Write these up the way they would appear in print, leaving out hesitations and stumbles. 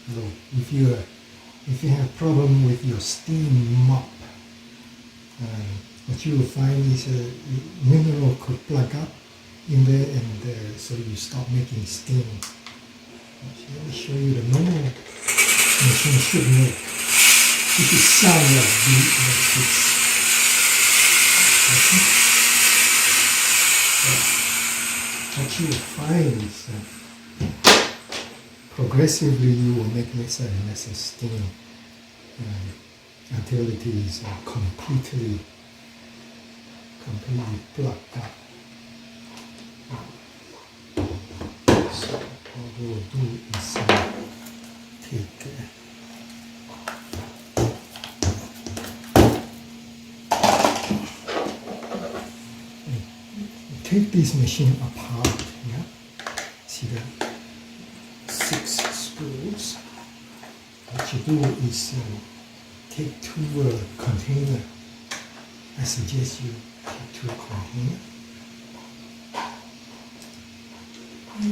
So if you have problem with your steam mop, what you will find is a mineral could plug up in there, and so you stop making steam. Let me show you the normal machine should make. If it sounds like this, what you will find is progressively you will make less and less steam until it is completely plugged up. So what we will do is take this machine apart. Yeah, see the 6 screws. What you do is take 2 containers. I suggest you take 2 containers.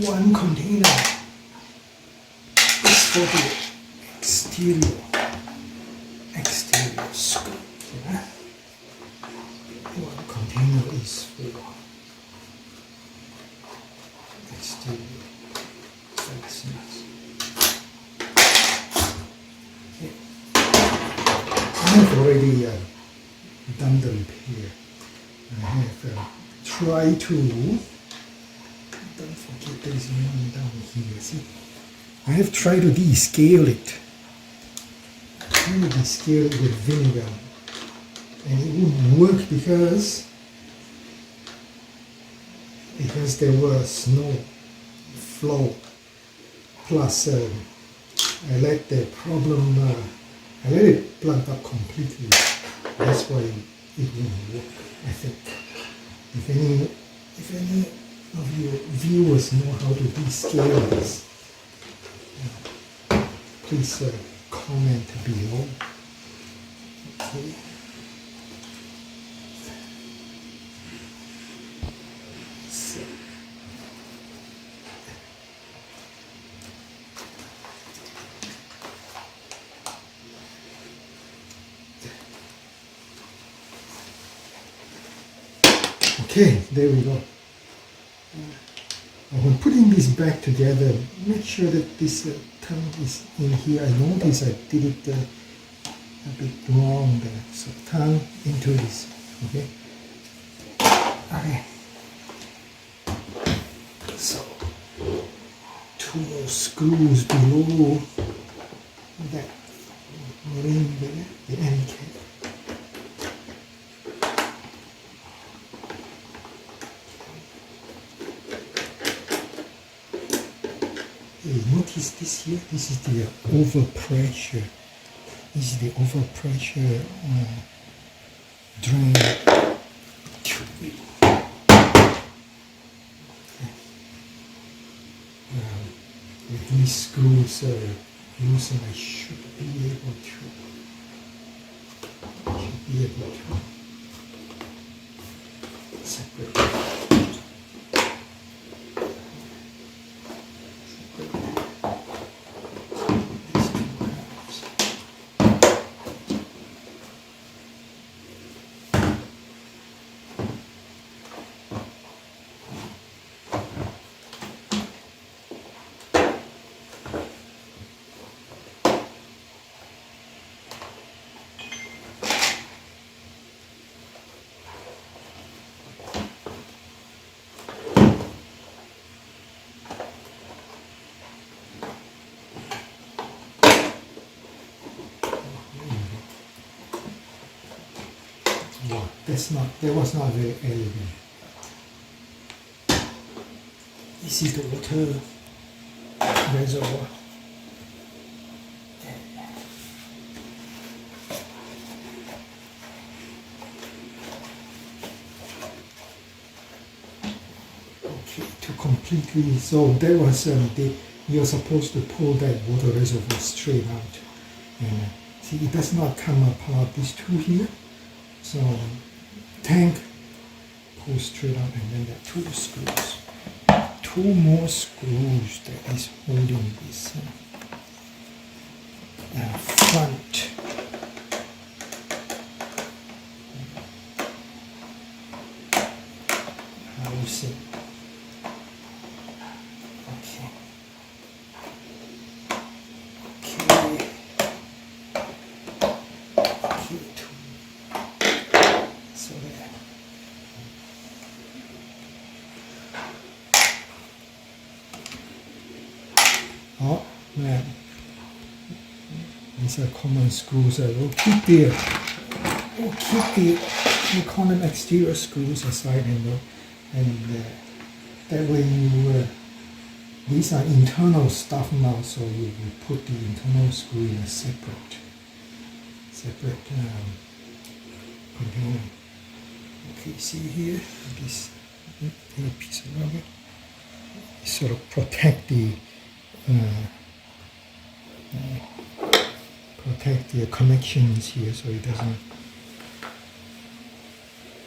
One container is for the exterior screw. Yeah. One container is for exterior fasteners. Okay. I have already done the repair. I have tried to. Don't forget there is one down here. See, I have tried to descale it. I descale it with vinegar, and it wouldn't work because there was no flow. Plus, I let the problem. I let it plug up completely. That's why it wouldn't work. I think. If any of your viewers know how to descale this, please comment below. Okay. So, okay, there we go. When putting this back together, make sure that this tongue is in here. I noticed I did it a bit wrong there. So tongue into this, okay? Okay. So 2 more screws below that ring there, the end cap. Notice this here, this is the overpressure. This is the overpressure drain tube. With these screws loosened, I should be able to separate. That was not very elegant. This is the water reservoir. Okay, to completely, so that was you're supposed to pull that water reservoir straight out, and see it does not come apart. These 2 here, so. Tank pull straight out, and then there are 2 screws. 2 more screws that is holding this. front. Housing. Okay. Okay. Okay, so there. Oh man, these are common screws. We'll keep the common exterior screws aside, and that way these are internal stuff now. So you put the internal screw in a separate container. Okay, see here this little piece of rubber sort of protect the connections here, so it doesn't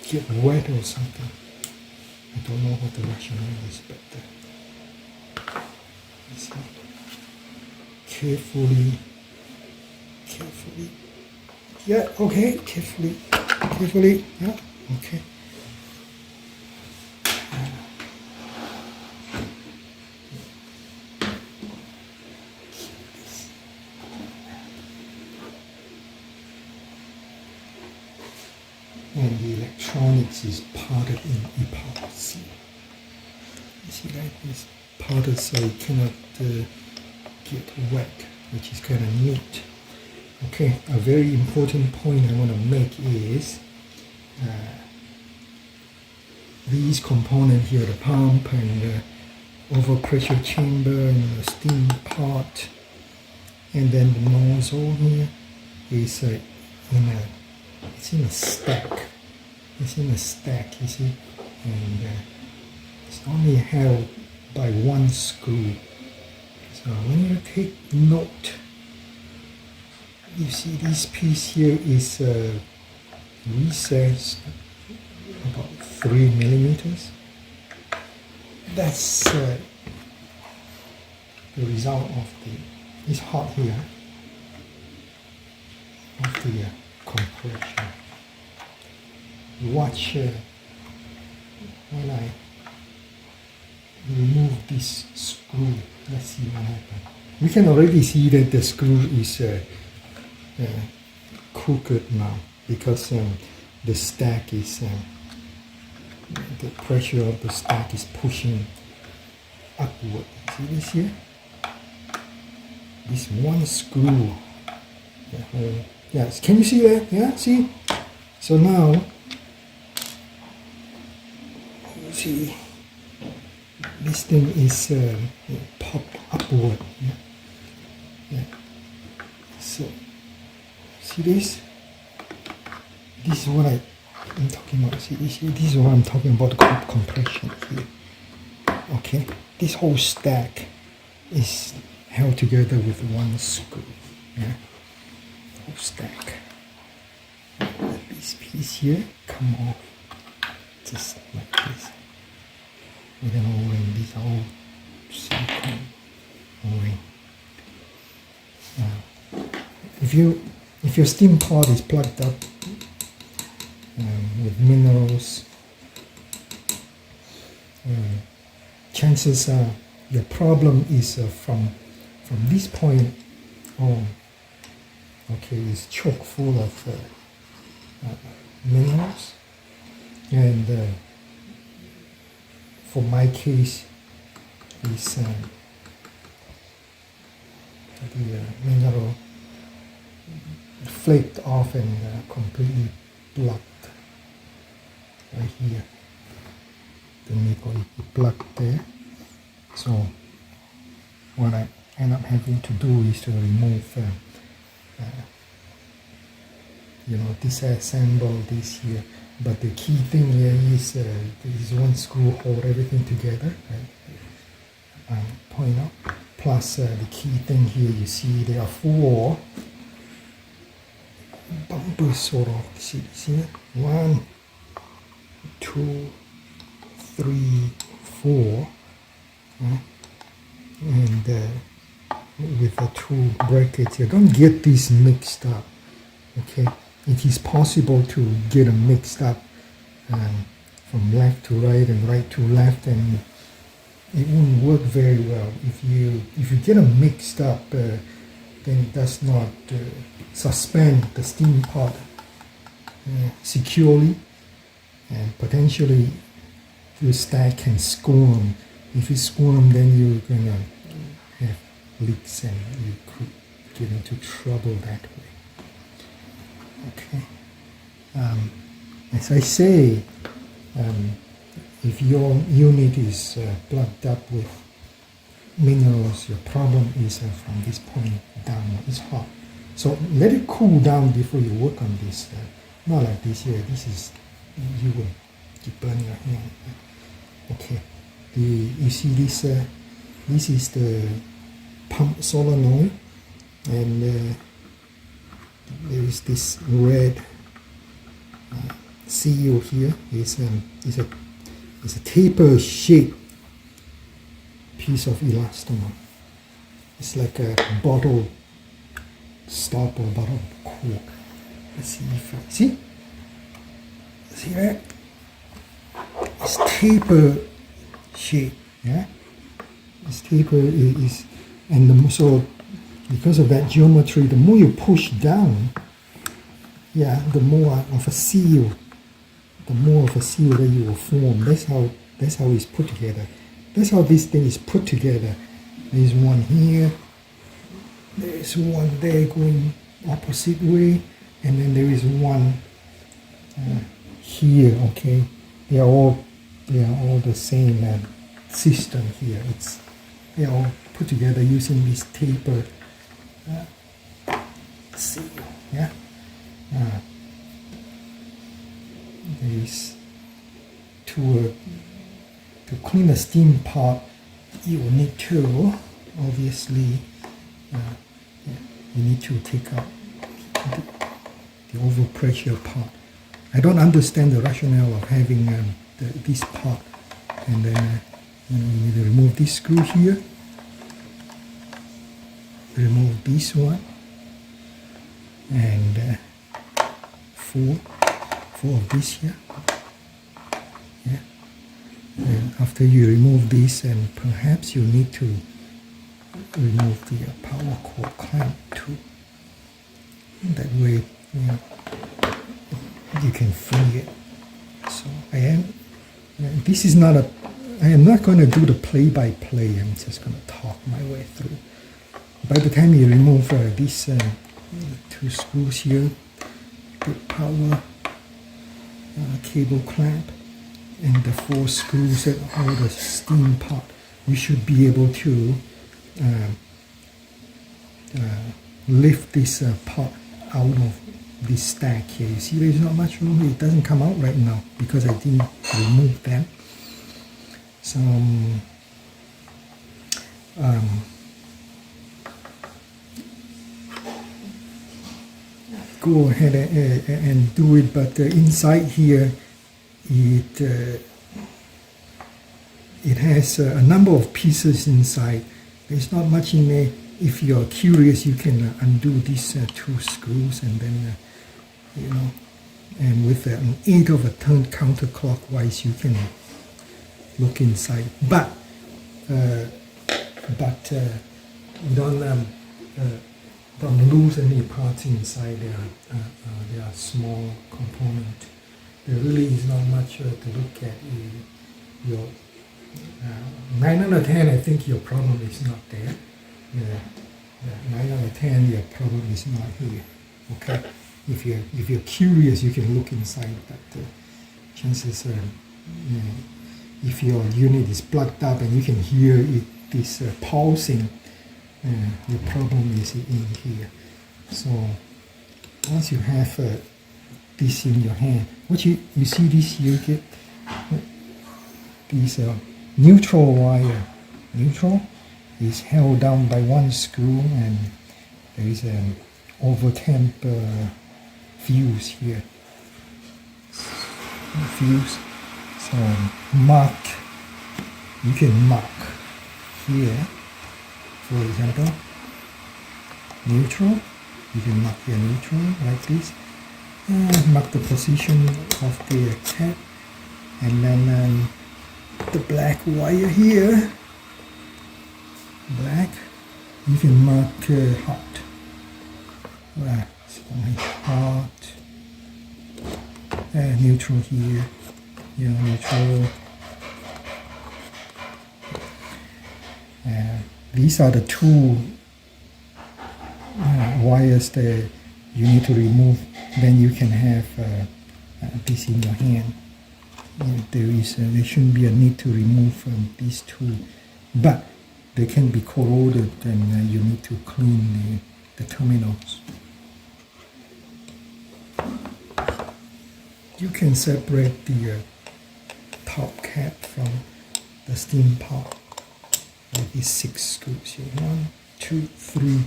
get wet or something. I don't know what the rationale is, but see, carefully. Yeah, okay, carefully, yeah, okay. And the electronics is parted in epoxy. You see that it's parted so it cannot get wet, which is kind of neat. Okay, a very important point I want to make is these components here, the pump and the overpressure chamber and the steam part, and then the nozzle here is it's in a stack. It's in a stack, you see, and it's only held by one screw. So when you take note, you see this piece here is recessed about 3 millimeters. That's the result of it's hot here, of the compression. Watch when I remove this screw. Let's see what happens. We can already see that the screw is crooked now because the stack is the pressure of the stack is pushing upward. See this here? This one screw. Yes, can you see that? Yeah, see? So now, you see, this thing is popped upward. Yeah. So, see this? This is what I'm talking about. See, this is what I'm talking about, compression here. Okay, this whole stack is held together with one screw. Yeah, whole stack. Let this piece here come off, just like this. With an O-ring, these are all silicone O-ring. If your steam pot is plugged up with minerals, chances are your problem is from this point on. Okay, it's chock full of minerals, and for my case, is the mineral flaked off and completely blocked right here. The nickel is plugged there. So what I end up having to do is to remove, disassemble this here. But the key thing here is this one screw hold everything together. Right? Point out. Plus the key thing here, you see there are 4 bumpers sort of. See here? 1, 2, 3, 4. And with the two brackets here. Don't get these mixed up. Okay, it is possible to get them mixed up from left to right and right to left, and it won't work very well. If you get them mixed up, then it does not suspend the steam pot securely, and potentially your stack can squirm. If it squirm, then you're gonna have leaks and you could get into trouble that way. Okay. As I say, if your unit is plugged up with minerals, your problem is from this point down. It's hot. So let it cool down before you work on this. Not like this here. This is, you will burn your hand. Okay. You see this? This is the pump solenoid, and there is this red seal here. It's a taper-shaped piece of elastomer. It's like a bottle stop or bottle cork. Let's see if I see that? It's taper shape. Yeah, it's taper is, and so because of that geometry, the more you push down, yeah, the more of a seal that you will form. That's how it's put together. That's how this thing is put together. There's one here, there's one there going opposite way, and then there is one here. Okay, they are all the same system here. They are all put together using this taper seal. Yeah. There is to clean a steam pot, you will need to obviously you need to take out the overpressure pot. I don't understand the rationale of having this pot, and then you need to remove this screw here, remove this one, and four of this here. Yeah. And after you remove this, and perhaps you need to remove the power cord clamp too. That way, you can free it. So this is not I am not going to do the play-by-play. I'm just going to talk my way through. By the time you remove these two screws here, the power cable clamp, and the 4 screws that hold the steam pot, you should be able to lift this pot out of this stack here. You see there's not much room here. It doesn't come out right now because I didn't remove them. So go ahead and do it, but inside here it has a number of pieces inside. There's not much in there. If you're curious, you can undo these 2 screws, and then and with an 1/8 of a turn counterclockwise, you can look inside. But don't lose any parts inside. They are small components. There really is not much to look at. Your 9 out of 10, I think your problem is not there. 9 out of 10, your problem is not here. Okay, if you're curious, you can look inside. But chances are, if your unit is plugged up and you can hear it, this pulsing, your problem is in here. So once you have this in your hand, what you see this here, get this neutral wire. Neutral is held down by 1 screw, and there is an overtemp fuse here. Fuse. So you can mark here, for example, neutral. You can mark your neutral like this. Mark the position of the cat, and then the black wire here. Black. You can mark hot. So hot. Neutral here. Neutral. These are the two wires that you need to remove. Then you can have this in your hand. There shouldn't be a need to remove these two, but they can be corroded, and you need to clean the terminals. You can separate the top cap from the steam pot with these 6 screws here. 1, 2, 3,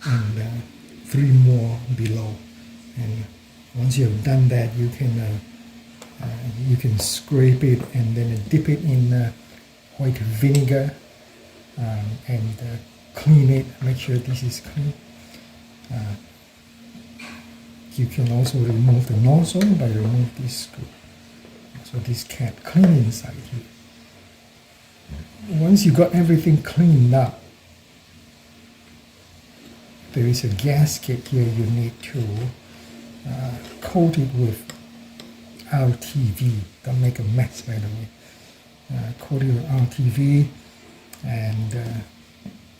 and 3 more below. And once you have done that, you can scrape it and then dip it in white vinegar and clean it. Make sure this is clean. You can also remove the nozzle by removing this screw. So this cap clean inside here. Once you got everything cleaned up, there is a gasket here you need to coat it with RTV. Don't make a mess, by the way. Coat it with RTV and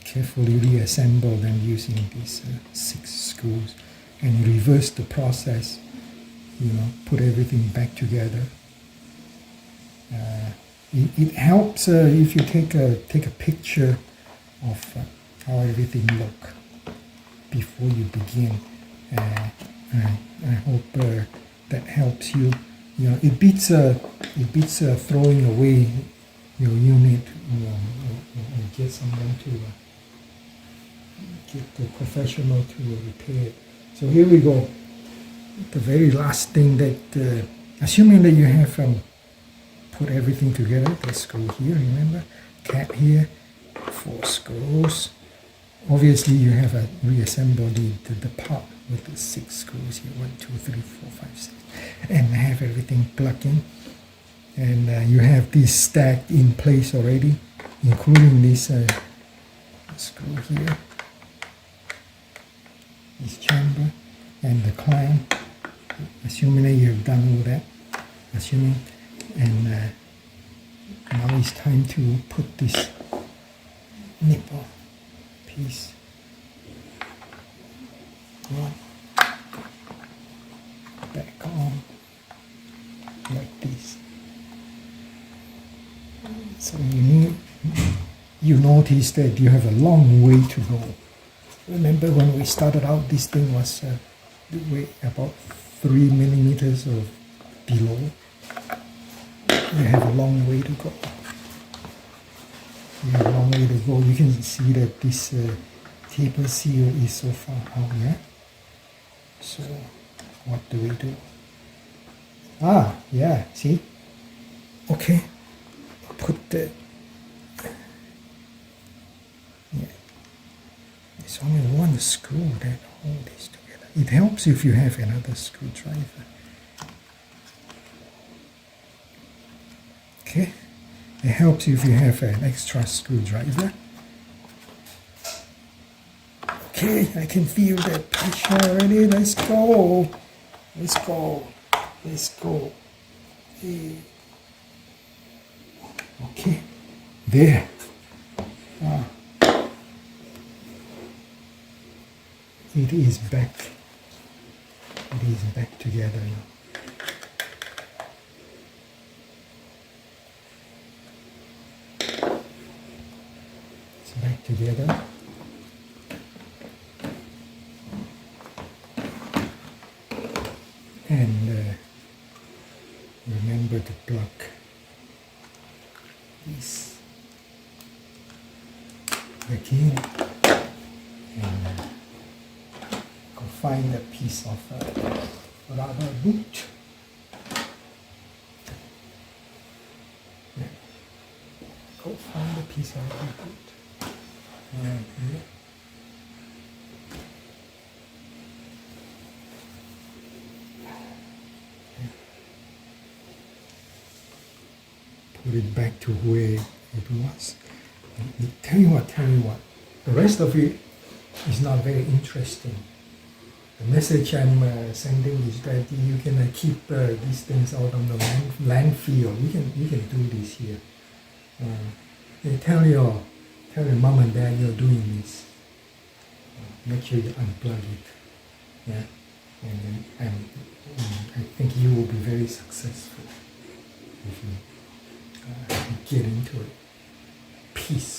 carefully reassemble them using these 6 screws, and reverse the process. Put everything back together. It helps if you take a picture of how everything look before you begin. I hope that helps you. It beats throwing away your unit. Get someone to get the professional to repair it. So here we go. The very last thing that, assuming that you have put everything together, the screw here, remember, cap here, 4 screws. Obviously you have reassembled the part with the 6 screws here, 1, 2, 3, 4, 5, 6, and have everything plugged in. And you have this stacked in place already, including this screw here, this chamber, and the clamp, assuming that you have done all that, and now it's time to put this nipple piece on, back on, like this. So you notice that you have a long way to go. Remember when we started out, this thing was about 3 millimeters or below. You have a long way to go. You can see that this taper seal is so far out here. So what do we do? Yeah, see? Okay, put the, it's only one screw that holds this together. It helps if you have another screwdriver. Okay, it helps if you have an extra screwdriver. Okay, I can feel that pressure already. Let's go. Okay, there. It is back. Together now. It's back together. And remember to plug this back in, and go find a piece of rubber boot. Go find a piece of rubber boot. And here. put it back to where it was. And tell you what, the rest of it is not very interesting. The message I'm sending is that you can keep these things out on the landfill. You can do this here. Tell your mom and dad you're doing this. Make sure you unplug it. Yeah, and I think you will be very successful if you get into it. Peace.